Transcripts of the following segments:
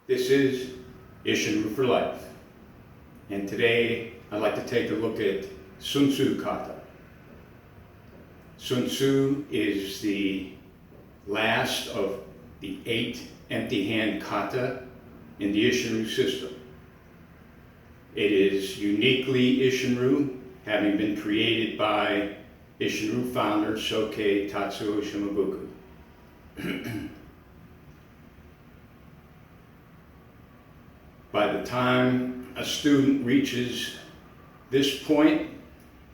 This is Ishinru for Life, and today I'd like to take a look at Sunsu Kata. Sunsu is the last of the 8 empty hand kata in the Ishinru system. It is uniquely Ishinru, having been created by Ishinru founder Soke Tatsuo Shimabuku. By the time a student reaches this point,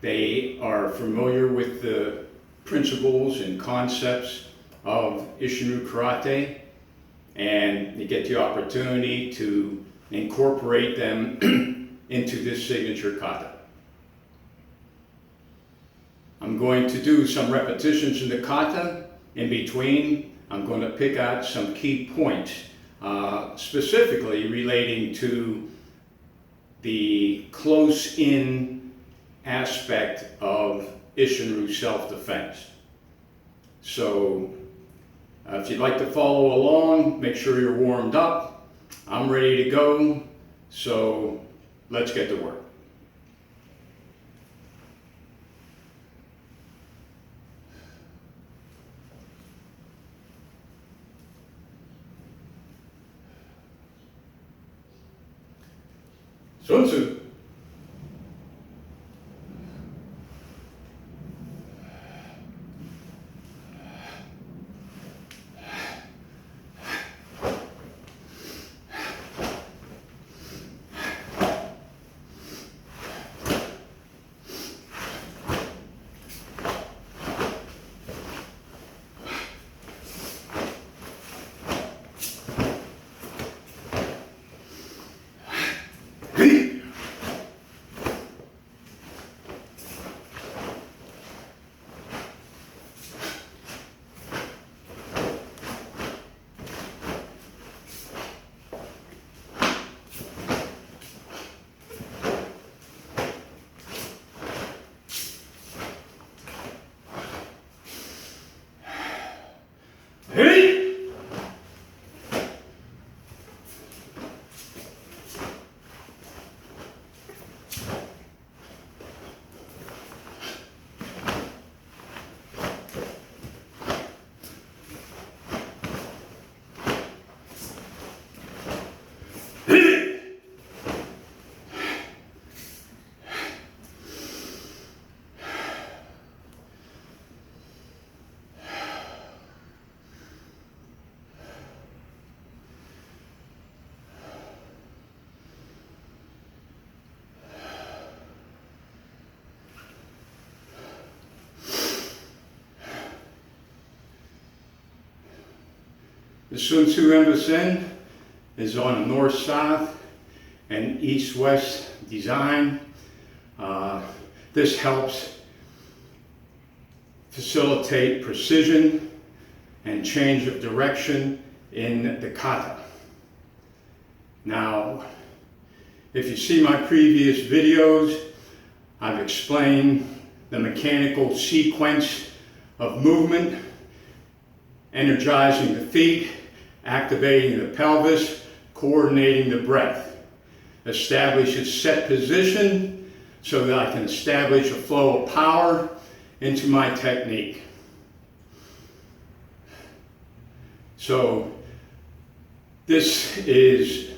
they are familiar with the principles and concepts of Ishinru Karate, and they get the opportunity to incorporate them into this signature kata. I'm going to do some repetitions in the kata. In between, I'm going to pick out some key points, specifically relating to the close-in aspect of Ishinru self-defense. So if you'd like to follow along, make sure you're warmed up. I'm ready to go, so let's get to work. Sunsu. The Sunsu Embassy is on a north-south and east-west design. This helps facilitate precision and change of direction in the kata. Now, if you see my previous videos, I've explained the mechanical sequence of movement, energizing the feet, activating the pelvis, coordinating the breath. Establish a set position so that I can establish a flow of power into my technique. So this is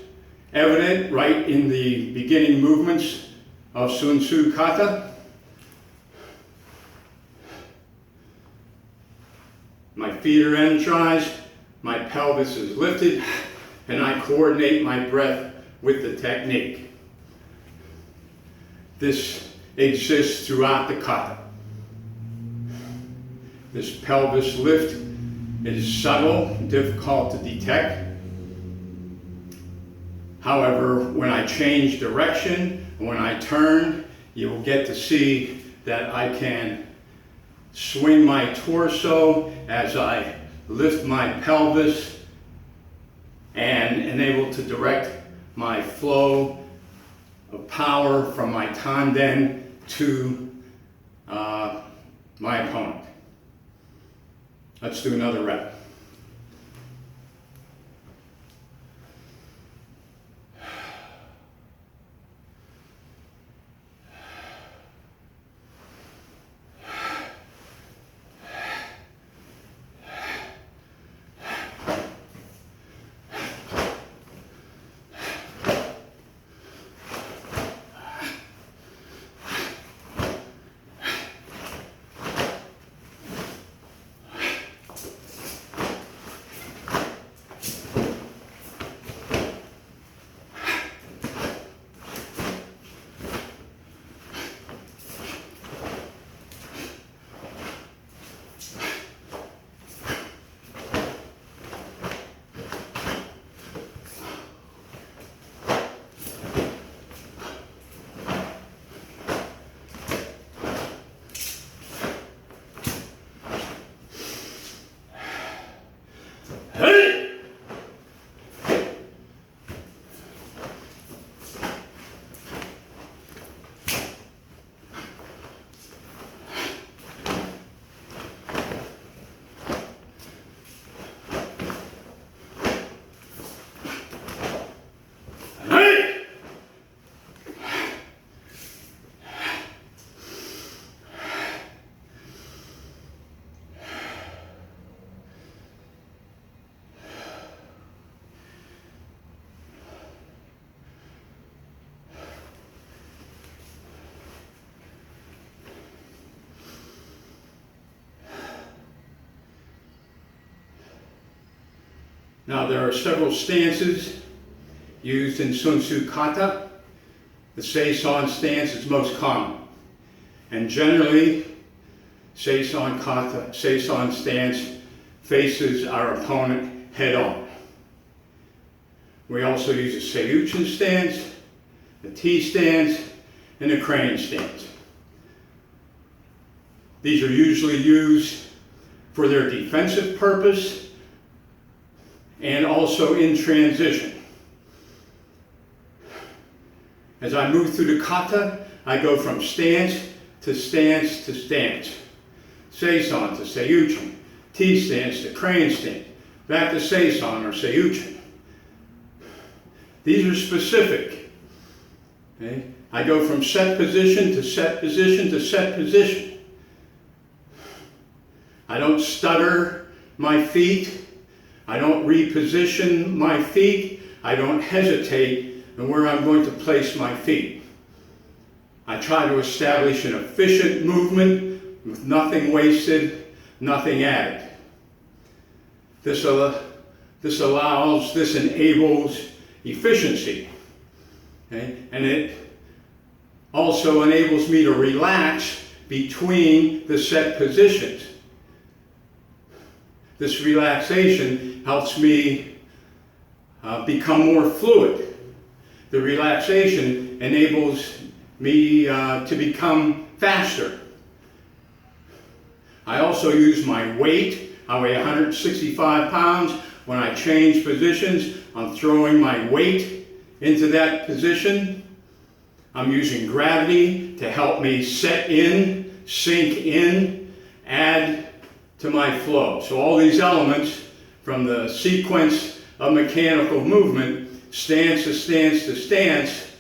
evident right in the beginning movements of Sunsu Kata. My feet are energized, my pelvis is lifted, and I coordinate my breath with the technique. This exists throughout the kata. This pelvis lift is subtle, difficult to detect. However, when I change direction, when I turn, you will get to see that I can swing my torso as I lift my pelvis and enable to direct my flow of power from my tanden to my opponent. Let's do another rep. Now there are several stances used in Sunsu Kata. The Seison stance is most common. And generally, Seison stance faces our opponent head on. We also use a Seiyuchin stance, a T stance, and a crane stance. These are usually used for their defensive purpose and also in transition. As I move through the kata, I go from stance to stance to stance. Seison to Seiyuchin, T stance to crane stance, back to Seison or Seiyuchin. These are specific. Okay? I go from set position to set position to set position. I don't stutter my feet. I don't reposition my feet. I don't hesitate in where I'm going to place my feet. I try to establish an efficient movement with nothing wasted, nothing added. This enables efficiency. Okay? And it also enables me to relax between the set positions. This relaxation helps me become more fluid. The relaxation enables me to become faster. I also use my weight. I weigh 165 pounds. When I change positions, I'm throwing my weight into that position. I'm using gravity to help me set in, sink in, add to my flow. So all these elements from the sequence of mechanical movement, stance to stance to stance,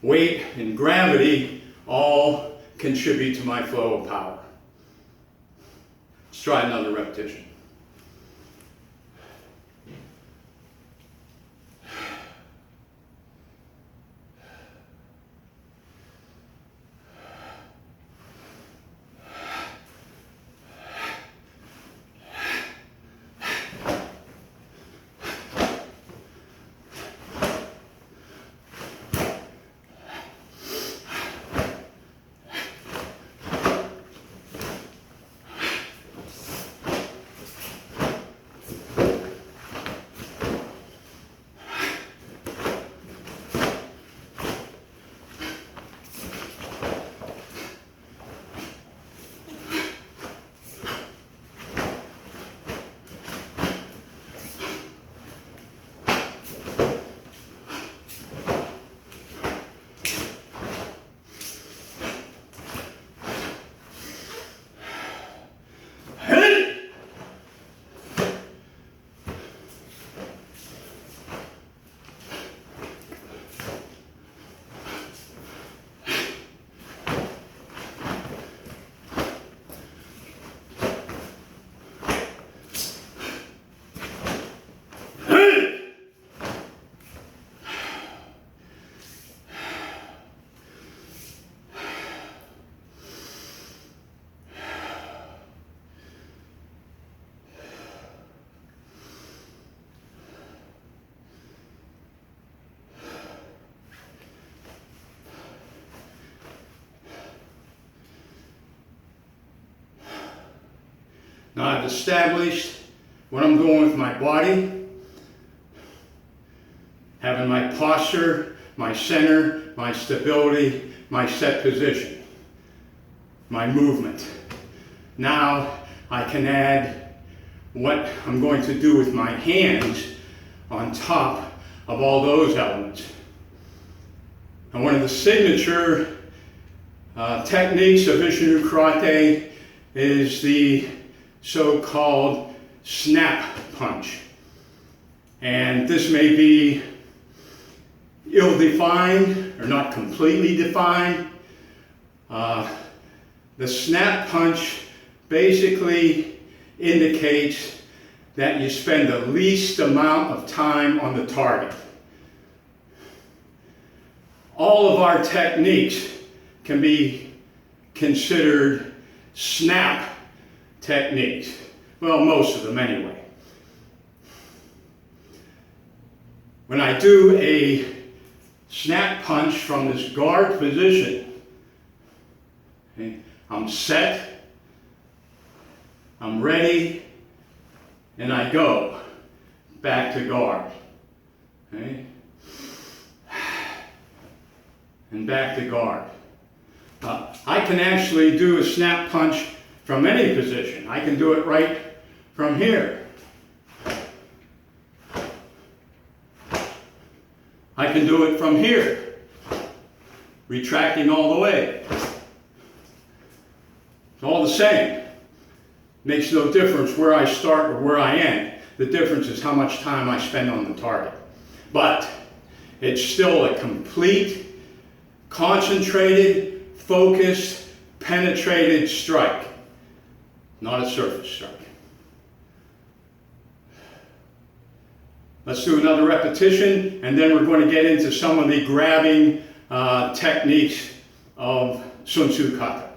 weight and gravity, all contribute to my flow of power. Let's try another repetition. Now I've established what I'm doing with my body, having my posture, my center, my stability, my set position, my movement. Now I can add what I'm going to do with my hands on top of all those elements. And one of the signature techniques of Isshin Karate is the so-called snap punch. And this may be ill-defined or not completely defined. The snap punch basically indicates that you spend the least amount of time on the target. All of our techniques can be considered snap techniques. Well, most of them anyway. When I do a snap punch from this guard position, okay, I'm set, I'm ready, and I go back to guard. Okay? And back to guard. I can actually do a snap punch from any position. I can do it right from here. I can do it from here, retracting all the way. It's all the same. Makes no difference where I start or where I end. The difference is how much time I spend on the target. But it's still a complete, concentrated, focused, penetrated strike, not a surface strike. Let's do another repetition, and then we're going to get into some of the grabbing techniques of Sunsu Kata.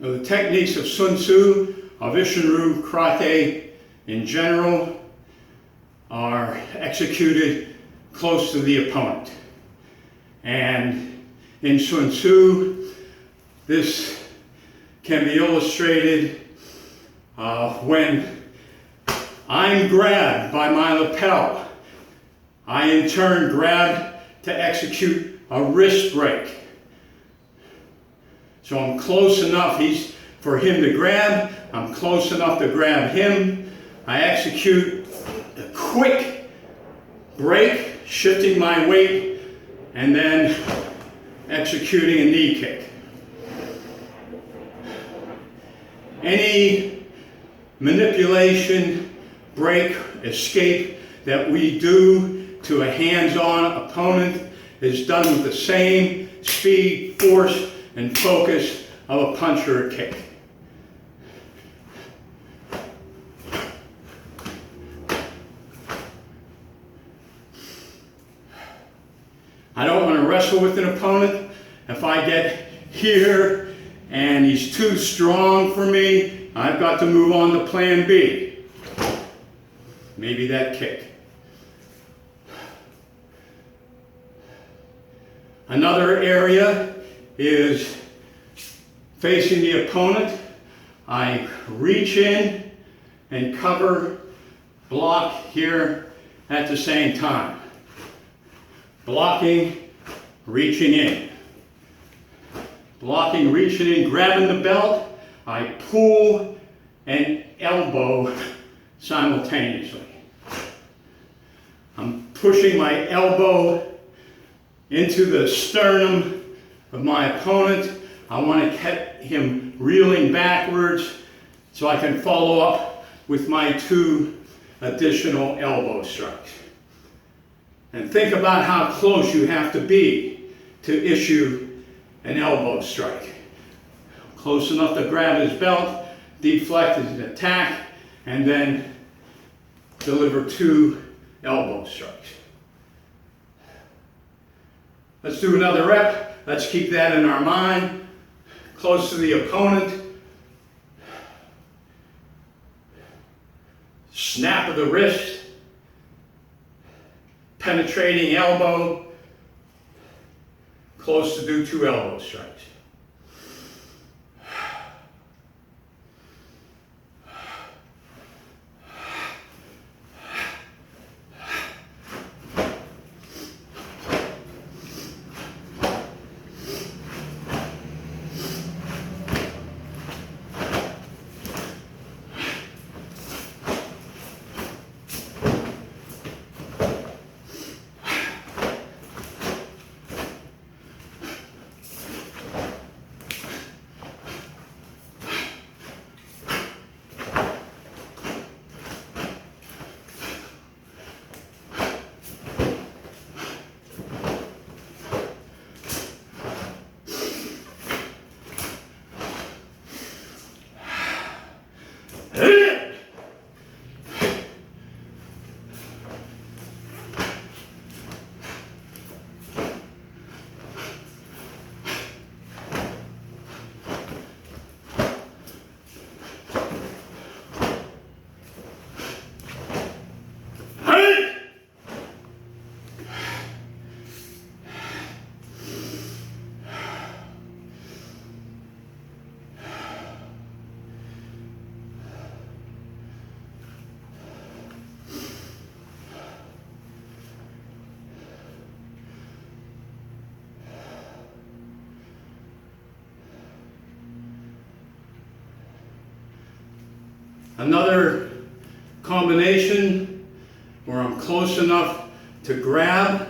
Now, the techniques of Sun Tzu, of Ishinryu karate in general, are executed close to the opponent. And in Sun Tzu, this can be illustrated when I'm grabbed by my lapel. I in turn grab to execute a wrist break. So I'm close enough for him to grab, I'm close enough to grab him. I execute a quick break, shifting my weight, and then executing a knee kick. Any manipulation, break, escape that we do to a hands-on opponent is done with the same speed, force, and focus of a punch or a kick. I don't want to wrestle with an opponent. If I get here and he's too strong for me, I've got to move on to plan B. Maybe that kick. Another area is facing the opponent. I reach in and cover, block here at the same time. Blocking, reaching in. Blocking, reaching in, grabbing the belt. I pull and elbow simultaneously. I'm pushing my elbow into the sternum of my opponent. I want to get him reeling backwards so I can follow up with my 2 additional elbow strikes. And think about how close you have to be to issue an elbow strike. Close enough to grab his belt, deflect his attack, and then deliver 2 elbow strikes. Let's do another rep. Let's keep that in our mind. Close to the opponent. Snap of the wrist. Penetrating elbow. Close to do 2 elbow strikes. Another combination where I'm close enough to grab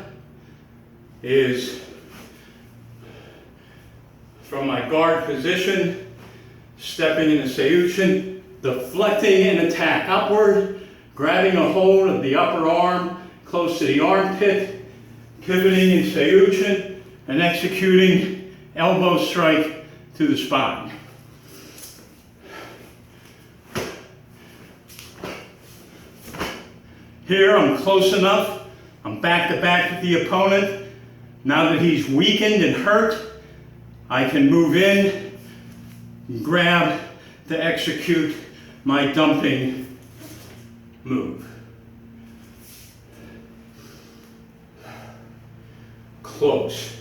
is from my guard position, stepping in a Seiyuchin, deflecting an attack upward, grabbing a hold of the upper arm close to the armpit, pivoting in Seiyuchin, and executing elbow strike to the spine. Here I'm close enough, I'm back to back with the opponent. Now that he's weakened and hurt, I can move in and grab to execute my dumping move. Close.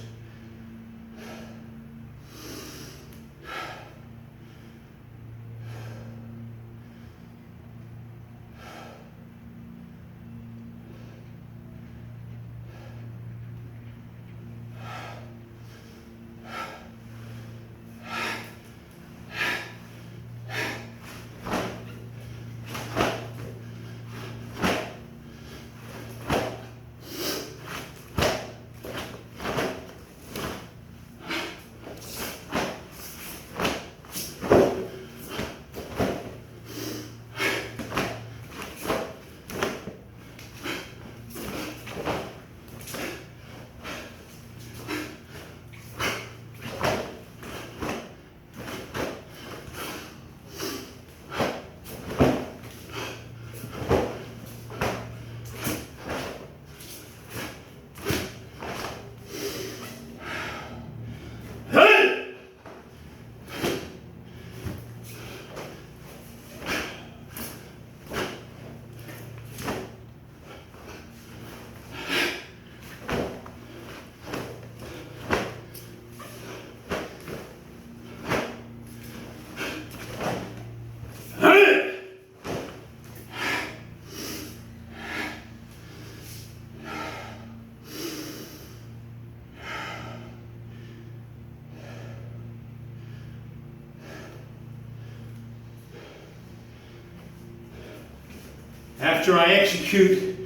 After I execute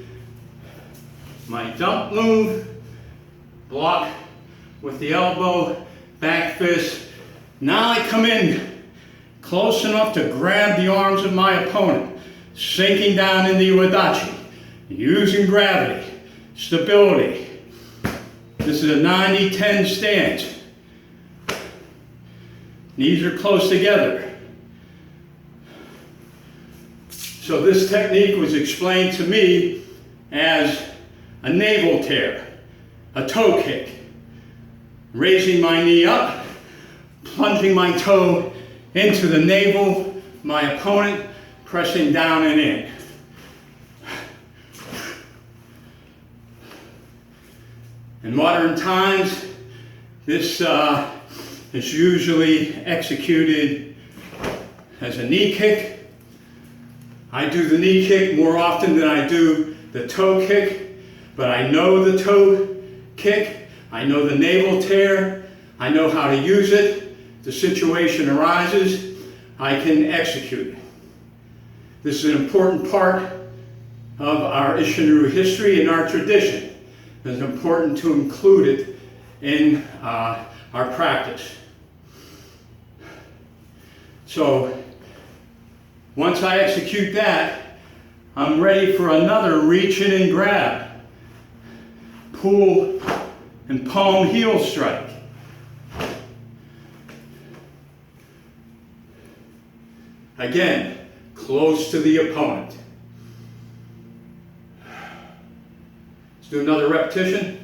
my dump move, block with the elbow, back fist, now I come in close enough to grab the arms of my opponent, sinking down into Uedachi, using gravity, stability. This is a 90-10 stance. Knees are close together. So this technique was explained to me as a navel tear, a toe kick. Raising my knee up, plunging my toe into the navel, my opponent, pressing down and in. In modern times, this is usually executed as a knee kick. I do the knee kick more often than I do the toe kick, but I know the toe kick, I know the navel tear, I know how to use it. If the situation arises, I can execute it. This is an important part of our Isshin-ryu history and our tradition. It's important to include it in our practice. So once I execute that, I'm ready for another reach in and grab. Pull and palm heel strike. Again, close to the opponent. Let's do another repetition.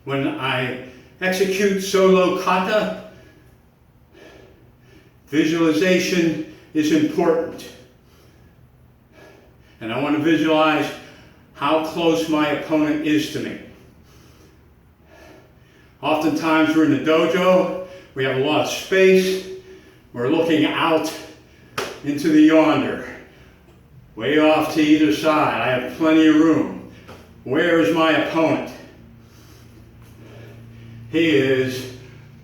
When I execute solo kata, visualization is important. And I want to visualize how close my opponent is to me. Oftentimes we're in the dojo, we have a lot of space, we're looking out into the yonder, way off to either side. I have plenty of room. Where is my opponent? He is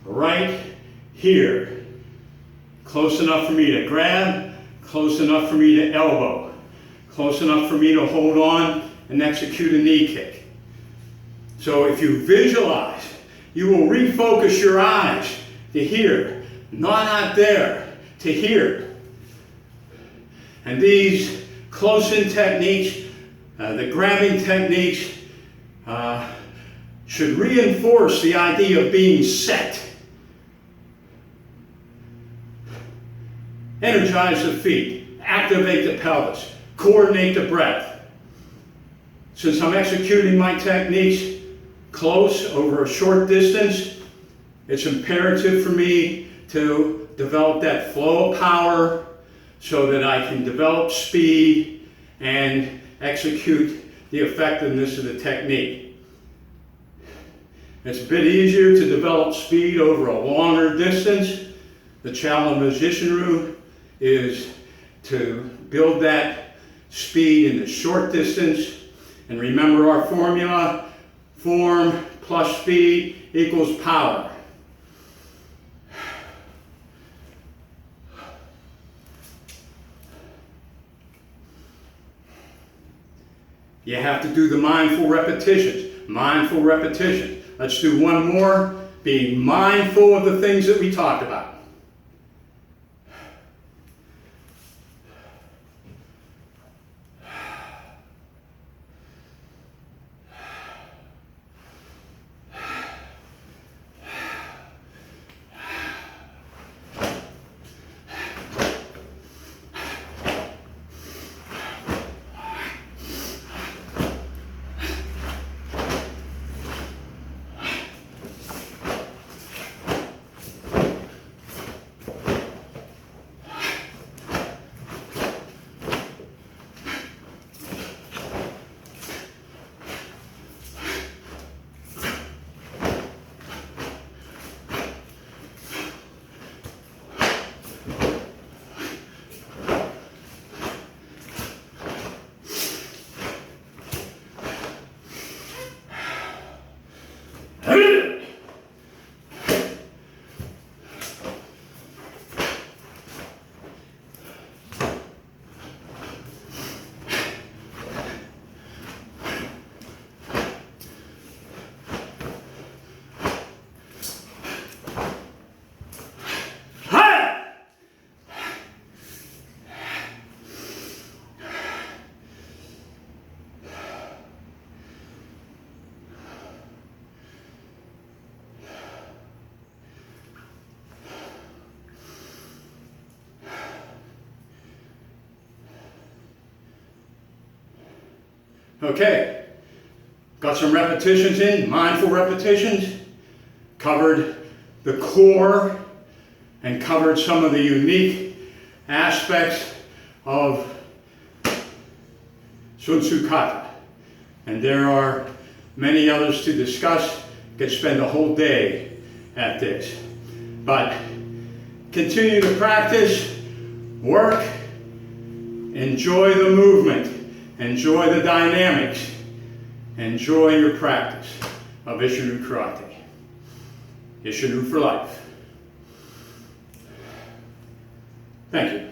right here. Close enough for me to grab, close enough for me to elbow, close enough for me to hold on and execute a knee kick. So if you visualize, you will refocus your eyes to here, not out there, to here. And these close-in techniques, the grabbing techniques, should reinforce the idea of being set. Energize the feet, activate the pelvis, coordinate the breath. Since I'm executing my techniques close over a short distance, it's imperative for me to develop that flow of power so that I can develop speed and execute the effectiveness of the technique. It's a bit easier to develop speed over a longer distance. The challenge of Isshin-ryu is to build that speed in the short distance. And remember our formula, form plus speed equals power. You have to do the mindful repetitions. Mindful repetitions. Let's do one more. Being mindful of the things that we talked about. Okay, got some repetitions in, mindful repetitions, covered the core and covered some of the unique aspects of Sunsu Kata. And there are many others to discuss. Could spend a whole day at this. But continue to practice, work, enjoy the movement. Enjoy the dynamics. Enjoy your practice of Isshin-ryu Karate. Isshin-ryu for life. Thank you.